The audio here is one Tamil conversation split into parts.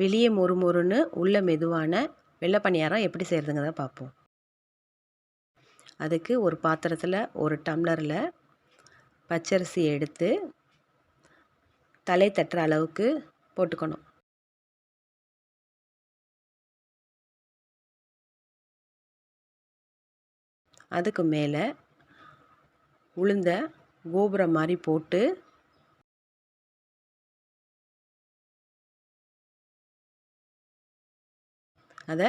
வெளியே மொறு மொறுன்னு உள்ள மெதுவான வெள்ளை பணியாரம் எப்படி செய்கிறதுங்கிறத பார்ப்போம். அதுக்கு ஒரு பாத்திரத்தில் ஒரு டம்ளரில் பச்சரிசி எடுத்து தலை தட்டுற அளவுக்கு போட்டுக்கணும். அதுக்கு மேலே உளுந்த கோபுரம் மாதிரி போட்டு அதை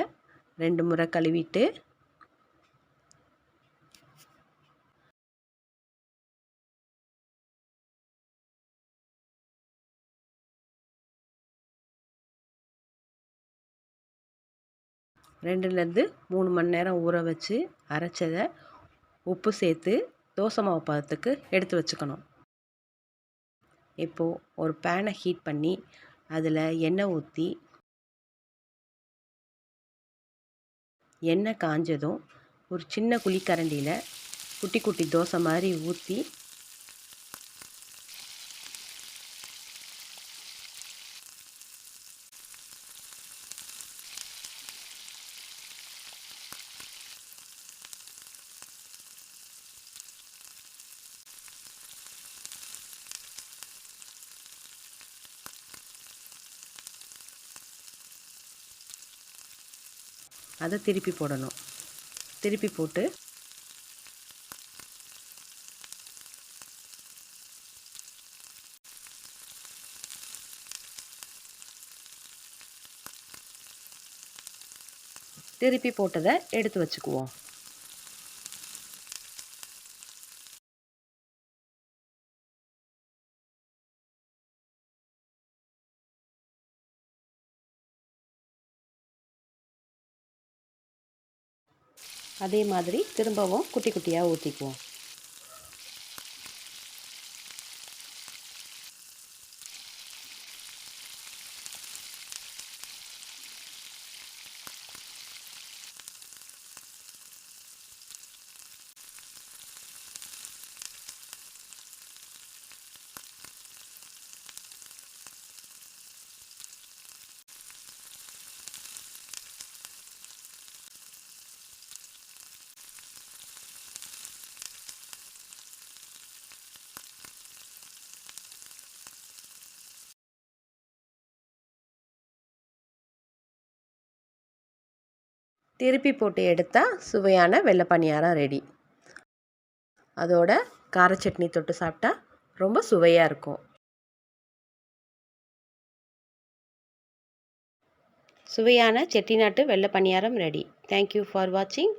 2 முறை கழுவிட்டு ரெண்டுலேருந்து 3 மணி நேரம் ஊற வச்சு அரைச்சதை உப்பு சேர்த்து தோசை மாவு பதத்துக்கு எடுத்து வச்சுக்கணும். இப்போது ஒரு பேனை ஹீட் பண்ணி அதில் எண்ணெய் ஊற்றி எண்ணெய் காஞ்சதும் ஒரு சின்ன குழிக்கரண்டியில் குட்டி குட்டி தோசை மாதிரி ஊற்றி அதை திருப்பி போடணும். திருப்பி போட்டு திருப்பி போட்டதை எடுத்து வச்சுக்குவோம். அதே மாதிரி திரும்பவும் குட்டி குட்டியாக ஊற்றிக்குவோம். திருப்பி போட்டு எடுத்தால் சுவையான வெள்ளை பணியாரம் ரெடி. அதோட கார சட்னி தொட்டு சாப்பிட்டா ரொம்ப சுவையாக இருக்கும். சுவையான செட்டிநாட்டு வெள்ளை பணியாரம் ரெடி. தேங்க்யூ ஃபார் வாட்சிங்.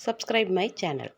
Subscribe my channel.